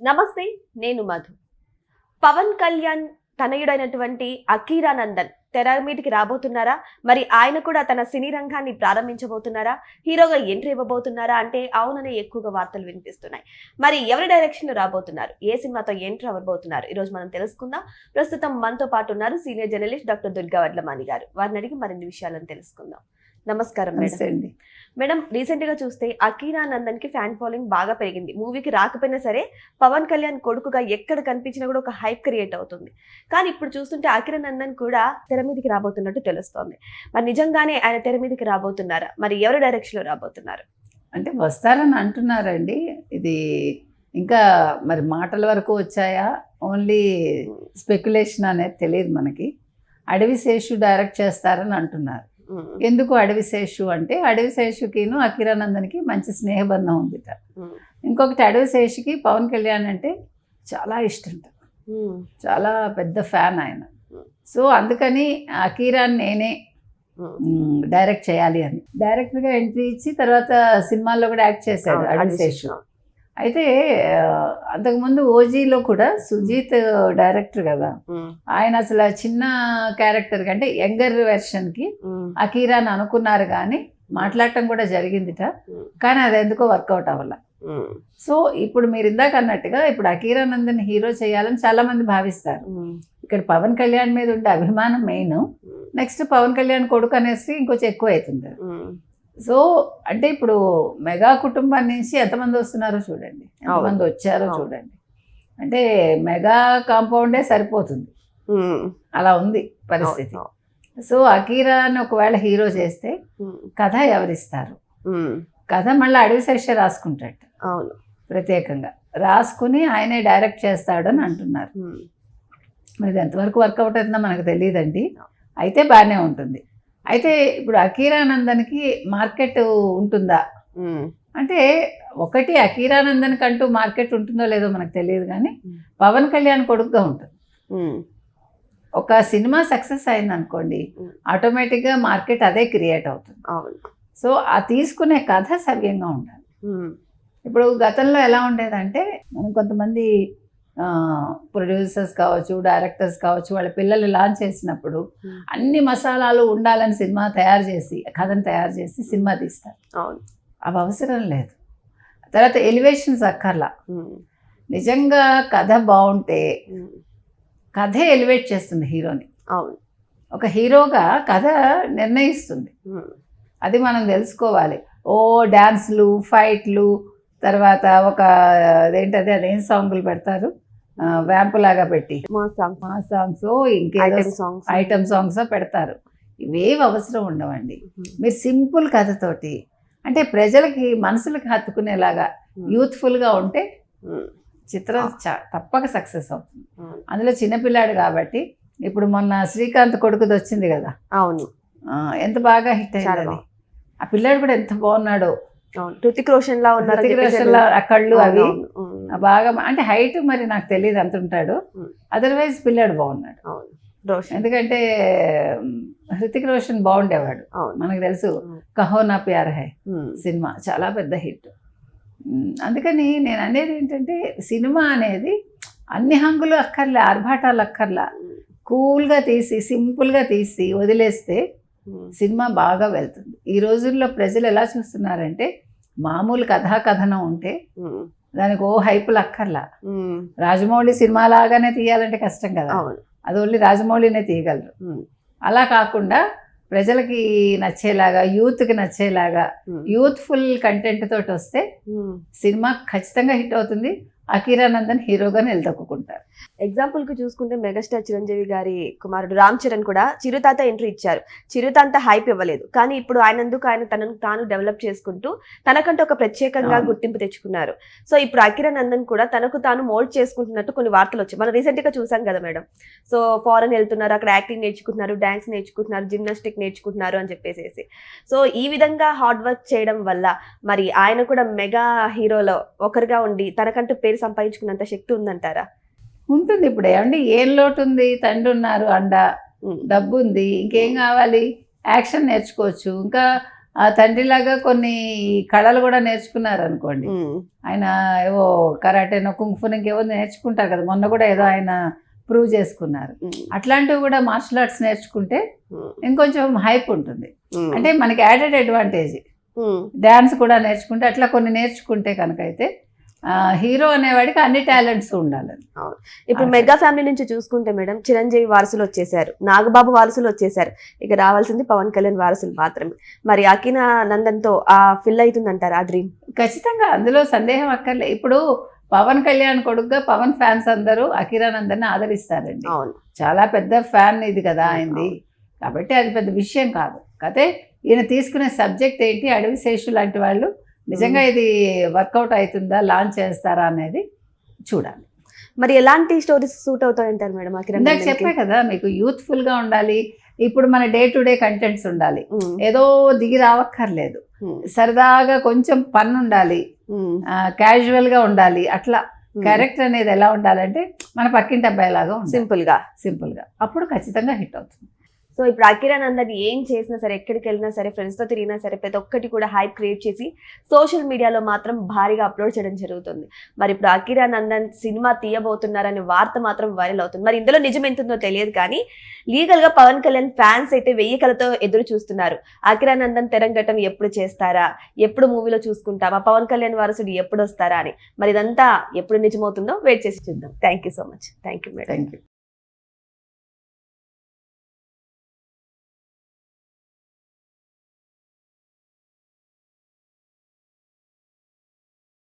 నమస్తే, నేను మధు. పవన్ కళ్యాణ్ తనయుడైనటువంటి అకీరానందన్ తెర మీదకి రాబోతున్నారా? మరి ఆయన కూడా తన సినీ రంగాన్ని ప్రారంభించబోతున్నారా? హీరోగా ఎంట్రీ ఇవ్వబోతున్నారా అంటే అవుననే ఎక్కువగా వార్తలు వినిపిస్తున్నాయి. మరి ఎవరి డైరెక్షన్ లో రాబోతున్నారు, ఏ సినిమాతో ఎంట్రీ అవ్వబోతున్నారు, ఈ రోజు మనం తెలుసుకుందాం. ప్రస్తుతం మనతో పాటు ఉన్నారు senior journalist doctor Durga Vadlamani గారు. వారిని అడిగి మరిన్ని విషయాలను తెలుసుకుందాం. నమస్కారం మేడం. మేడం, రీసెంట్ గా చూస్తే అకీరానందన్ కి ఫ్యాన్ ఫాలోయింగ్ బాగా పెరిగింది. మూవీకి రాకపోయినా సరే పవన్ కళ్యాణ్ కొడుకుగా ఎక్కడ కనిపించినా కూడా ఒక హైప్ క్రియేట్ అవుతుంది. కానీ ఇప్పుడు చూస్తుంటే అకీరానందన్ కూడా తెర మీదకి రాబోతున్నట్టు తెలుస్తోంది. మరి నిజంగానే ఆయన తెర మీదకి రాబోతున్నారా? మరి ఎవరి డైరెక్షన్ లో రాబోతున్నారు? అంటే వస్తారని అంటున్నారండి. ఇది ఇంకా మరి మాటల వరకు వచ్చాయా, ఓన్లీ స్పెక్యులేషన్ అనేది తెలియదు మనకి. అడవి శేషు డైరెక్ట్ చేస్తారని అంటున్నారు. ఎందుకు అడవి శేషు అంటే, అడవి శేషుకిను అకీరానందన్కి మంచి స్నేహబంధం ఉందిట. ఇంకొకటి, అడవి శేషుకి పవన్ కళ్యాణ్ అంటే చాలా ఇష్టం, చాలా పెద్ద ఫ్యాన్ ఆయన. సో అందుకని అకీరాన్ నేనే డైరెక్ట్ చేయాలి అని డైరెక్టర్గా ఎంట్రీ ఇచ్చి తర్వాత సినిమాల్లో కూడా యాక్ట్ చేశాడు అడవి శేషు. అయితే అంతకుముందు ఓజీలో కూడా సుజీత్ డైరెక్టర్ కదా, ఆయన అసలు చిన్న క్యారెక్టర్ కంటే యంగర్ వెర్షన్కి అకీరాని అనుకున్నారు, కానీ మాట్లాడటం కూడా జరిగిందిట. కానీ అది ఎందుకో వర్కౌట్ అవ్వాల. సో ఇప్పుడు మీరు ఇందాక అన్నట్టుగా ఇప్పుడు అకీరానందన్ హీరో చేయాలని చాలా మంది భావిస్తారు. ఇక్కడ పవన్ కళ్యాణ్ మీద ఉండే అభిమానం మెయిన్, నెక్స్ట్ పవన్ కళ్యాణ్ కొడుకు అనేసి ఇంకొంచెం ఎక్కువ అవుతుంది. సో అంటే ఇప్పుడు మెగా కుటుంబం నుంచి ఎంతమంది వస్తున్నారో చూడండి, ఎంతమంది వచ్చారో చూడండి. అంటే మెగా కాంపౌండే సరిపోతుంది, అలా ఉంది పరిస్థితి. సో అకీరాని ఒకవేళ హీరో చేస్తే కథ ఎవరిస్తారు? కథ మళ్ళీ అడవి శేషే రాసుకుంటాడు, అవును, ప్రత్యేకంగా రాసుకుని ఆయనే డైరెక్ట్ చేస్తాడని అంటున్నారు. మరి ఎంతవరకు వర్కౌట్ అవుతుందో మనకు తెలియదండి. అయితే బాగానే ఉంటుంది. అయితే ఇప్పుడు అకీరానందన్కి మార్కెట్ ఉంటుందా అంటే, ఒకటి అకీరానందన్కి అంటూ మార్కెట్ ఉంటుందో లేదో మనకు తెలియదు, కానీ పవన్ కళ్యాణ్ కొడుకుగా ఉంటుంది. ఒక సినిమా సక్సెస్ అయింది అనుకోండి, ఆటోమేటిక్గా మార్కెట్ అదే క్రియేట్ అవుతుంది. సో ఆ తీసుకునే కథ సవ్యంగా ఉండాలి. ఇప్పుడు గతంలో ఎలా ఉండేదంటే, మనం కొంతమంది ప్రొడ్యూసర్స్ కావచ్చు, డైరెక్టర్స్ కావచ్చు, వాళ్ళ పిల్లలు లాంచ్ చేసినప్పుడు అన్ని మసాలాలు ఉండాలని సినిమా తయారు చేసి, కథను తయారు చేసి సినిమా తీస్తారు. అవును, అవి అవసరం లేదు. తర్వాత ఎలివేషన్స్ అక్కర్లా. నిజంగా కథ బాగుంటే కథే ఎలివేట్ చేస్తుంది హీరోని. అవును, ఒక హీరోగా కథ నిర్ణయిస్తుంది, అది మనం తెలుసుకోవాలి. డ్యాన్స్లు, ఫైట్లు, తర్వాత ఒక అదేంటది, అదేం సాంగులు పెడతారు వ్యాంపు లాగా పెట్టి, మా సాంగ్స్ ఇంకేదో ఐటమ్ సాంగ్స్ పెడతారు. ఇవేవి అవసరం ఉండవండి. మీరు సింపుల్ కథతోటి, అంటే ప్రజలకి మనసులకి హత్తుకునేలాగా యూత్ఫుల్గా ఉంటే చిత్రం తప్పక సక్సెస్ అవుతుంది. అందులో చిన్నపిల్లాడు కాబట్టి, ఇప్పుడు మొన్న శ్రీకాంత్ కొడుకుది వచ్చింది కదా, అవును, ఎంత బాగా హిట్ అయ్యాడు. ఆ పిల్లాడు కూడా ఎంత బాగున్నాడు, హృతిక్ రోషన్ లా ఉన్నారు. హృతిక్ రోషన్ లా కళ్ళు అవి బాగా, అంటే హైట్ మరి నాకు తెలియదు అంత ఉంటాడు, అదర్వైజ్ పిల్లాడు బాగున్నాడు. ఎందుకంటే హృతిక్ రోషన్ బాగుండేవాడు, మనకు తెలుసు. కహో నా ప్యార్ హై సినిమా చాలా పెద్ద హిట్. అందుకని నేను అనేది ఏంటంటే, సినిమా అనేది అన్ని హంగులు అక్కర్లే, ఆర్భాటాలు అక్కర్లా, కూల్గా తీసి సింపుల్గా తీసి వదిలేస్తే సినిమా బాగా వెళ్తుంది. ఈ రోజుల్లో ప్రజలు ఎలా చూస్తున్నారంటే, మామూలు కథనం ఉంటే దానికి హైపులు అక్కర్లా. రాజమౌళి సినిమా లాగానే తీయాలంటే కష్టం కదా, అది ఓన్లీ రాజమౌళినే తీయగలరు. అలా కాకుండా ప్రజలకి నచ్చేలాగా, యూత్కి నచ్చేలాగా యూత్ఫుల్ కంటెంట్ తోటి వస్తే సినిమా ఖచ్చితంగా హిట్ అవుతుంది. అకీరానందన్ హీరోగా నిలదొక్కుంటారు. ఎగ్జాంపుల్ కి చూసుకుంటే మెగాస్టార్ చిరంజీవి గారి కుమారుడు రామ్ చరణ్ కూడా చిరుతాత ఎంట్రీ ఇచ్చారు. చిరుతాంత హైప్ ఇవ్వలేదు, కానీ ఇప్పుడు ఆయన తనను తాను డెవలప్ చేసుకుంటూ తనకంటూ ఒక ప్రత్యేకంగా గుర్తింపు తెచ్చుకున్నారు. సో ఇప్పుడు అకీరానందన్ కూడా తనకు తాను మోల్డ్ చేసుకుంటున్నట్టు కొన్ని వార్తలు వచ్చాయి. మనం రీసెంట్ గా చూసాం కదా మేడం. సో ఫారెన్ వెళ్తున్నారు, అక్కడ యాక్టింగ్ నేర్చుకుంటున్నారు, డాన్స్ నేర్చుకుంటున్నారు, జిమ్నాస్టిక్ నేర్చుకుంటున్నారు అని చెప్పేసి. సో ఈ విధంగా హార్డ్ వర్క్ చేయడం వల్ల మరి ఆయన కూడా మెగా హీరోలో ఒకరిగా ఉండి తనకంటూ పేరు సంపాదించుకున్నంత శక్తి ఉందంటారా? ఉంటుంది. ఇప్పుడు ఏమంటే ఏం లోటు ఉంది, తండ్రి ఉన్నారు, అండ డబ్బు ఉంది, ఇంకేం కావాలి, యాక్షన్ నేర్చుకోవచ్చు, ఇంకా ఆ తండ్రిలాగా కొన్ని కళలు కూడా నేర్చుకున్నారు అనుకోండి. ఆయన ఏవో కరాటేనో కుంగ్ఫునో ఇంకేవో నేర్చుకుంటారు కదా, మొన్న కూడా ఏదో ఆయన ప్రూవ్ చేసుకున్నారు. అట్లాంటివి కూడా మార్షల్ ఆర్ట్స్ నేర్చుకుంటే ఇంకొంచెం హైప్ ఉంటుంది. అంటే మనకి యాడెడ్ అడ్వాంటేజ్. డ్యాన్స్ కూడా నేర్చుకుంటే అట్లా కొన్ని నేర్చుకుంటే కనుక అయితే హీరో అనేవాడికి అన్ని టాలెంట్స్ ఉండాలి. ఇప్పుడు మెగా ఫ్యామిలీ నుంచి చూసుకుంటే మేడం, చిరంజీవి వారసులు వచ్చేసారు, నాగబాబు వారసులు వచ్చేసారు, ఇక రావాల్సింది పవన్ కళ్యాణ్ వారసులు మాత్రమే. మరి అఖీరా నందన్ తో ఫిల్ అవుతుంది అంటారు ఆ డ్రీమ్? ఖచ్చితంగా, అందులో సందేహం అక్కర్లే. ఇప్పుడు పవన్ కళ్యాణ్ కొడుకుగా పవన్ ఫ్యాన్స్ అందరూ అఖీరా నందన్ ఆదరిస్తారండి. అవును, చాలా పెద్ద ఫ్యాన్ ఇది కదా ఆయనది, కాబట్టి అది పెద్ద విషయం కాదు. కాకపోతే ఈయన తీసుకునే సబ్జెక్ట్ ఏంటి, అడవి శేషు లాంటి వాళ్ళు నిజంగా ఇది వర్కౌట్ అవుతుందా, లాంచ్ చేస్తారా అనేది చూడాలి. మరి ఎలాంటి స్టోరీస్ సూట్ అవుతాయంటారు మేడం అఖీరా ఇందాక నందన్కి? చెప్పే కదా మీకు, యూత్ఫుల్ గా ఉండాలి. ఇప్పుడు మన డే టు డే కంటెంట్స్ ఉండాలి, ఏదో దిగి రావక్కర్లేదు. సరదాగా కొంచెం పన్ను ఉండాలి, క్యాజువల్ గా ఉండాలి. అట్లా క్యారెక్టర్ అనేది ఎలా ఉండాలంటే మన పక్కింటి అబ్బాయి లాగా సింపుల్ గా, అప్పుడు ఖచ్చితంగా హిట్ అవుతుంది. సో ఇప్పుడు అఖీరా నందన్ ఏం చేసినా సరే, ఎక్కడికి వెళ్ళినా సరే, ఫ్రెండ్స్తో తిరిగినా సరే, ప్రతి ఒక్కటి కూడా హైప్ క్రియేట్ చేసి సోషల్ మీడియాలో మాత్రం భారీగా అప్లోడ్ చేయడం జరుగుతుంది. మరి ఇప్పుడు అఖీరా నందన్ సినిమా తీయబోతున్నారనే వార్త మాత్రం వైరల్ అవుతుంది. మరి ఇందులో నిజం ఎంతుందో తెలియదు, కానీ లీగల్ గా పవన్ కళ్యాణ్ ఫ్యాన్స్ అయితే 1000 కలతో ఎదురు చూస్తున్నారు. అఖీరా నందన్ తెరంగటం ఎప్పుడు చేస్తారా, ఎప్పుడు మూవీలో చూసుకుంటామా, పవన్ కళ్యాణ్ వారసుడు ఎప్పుడు వస్తారా అని. మరి ఇదంతా ఎప్పుడు నిజమవుతుందో వెయిట్ చేసి చూద్దాం. Thank you so much. Thank you madam. Thank you.